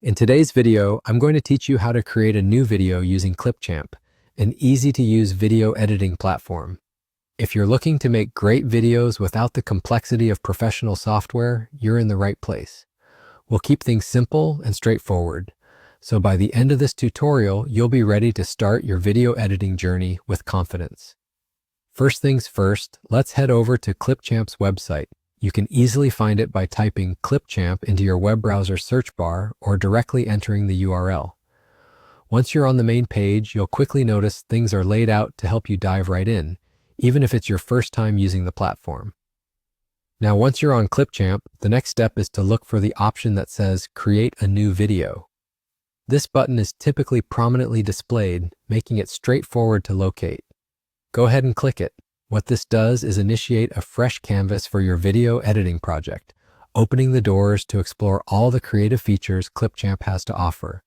In today's video, I'm going to teach you how to create a new video using Clipchamp, an easy-to-use video editing platform. If you're looking to make great videos without the complexity of professional software, you're in the right place. We'll keep things simple and straightforward, so by the end of this tutorial, you'll be ready to start your video editing journey with confidence. First things first, let's head over to Clipchamp's website. You can easily find it by typing Clipchamp into your web browser search bar or directly entering the URL. Once you're on the main page, you'll quickly notice things are laid out to help you dive right in, even if it's your first time using the platform. Now, once you're on Clipchamp, the next step is to look for the option that says Create a New Video. This button is typically prominently displayed, making it straightforward to locate. Go ahead and click it. What this does is initiate a fresh canvas for your video editing project, opening the doors to explore all the creative features Clipchamp has to offer.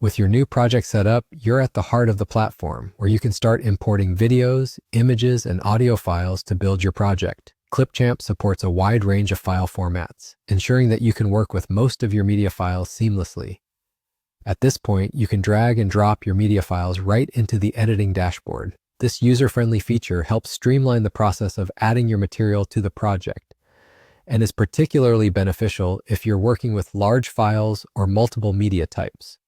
With your new project set up, you're at the heart of the platform, where you can start importing videos, images, and audio files to build your project. Clipchamp supports a wide range of file formats, ensuring that you can work with most of your media files seamlessly. At this point, you can drag and drop your media files right into the editing dashboard. This user-friendly feature helps streamline the process of adding your material to the project, and is particularly beneficial if you're working with large files or multiple media types.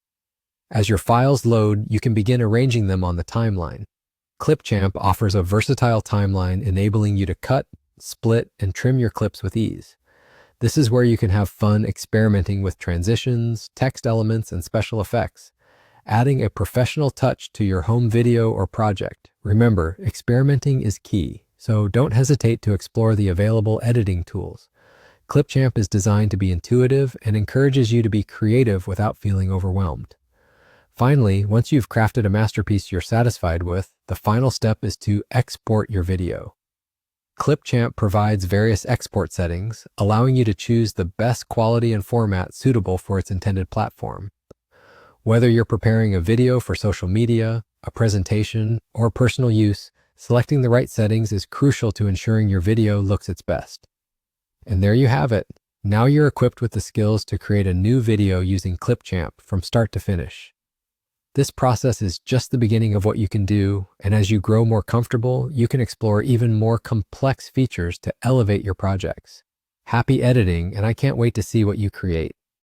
As your files load, you can begin arranging them on the timeline. Clipchamp offers a versatile timeline enabling you to cut, split, and trim your clips with ease. This is where you can have fun experimenting with transitions, text elements, and special effects, adding a professional touch to your home video or project. Remember, experimenting is key, so don't hesitate to explore the available editing tools. Clipchamp is designed to be intuitive and encourages you to be creative without feeling overwhelmed. Finally, once you've crafted a masterpiece you're satisfied with, the final step is to export your video. Clipchamp provides various export settings, allowing you to choose the best quality and format suitable for its intended platform. Whether you're preparing a video for social media, a presentation, or personal use, selecting the right settings is crucial to ensuring your video looks its best. And there you have it. Now you're equipped with the skills to create a new video using Clipchamp from start to finish. This process is just the beginning of what you can do, and as you grow more comfortable, you can explore even more complex features to elevate your projects. Happy editing, and I can't wait to see what you create.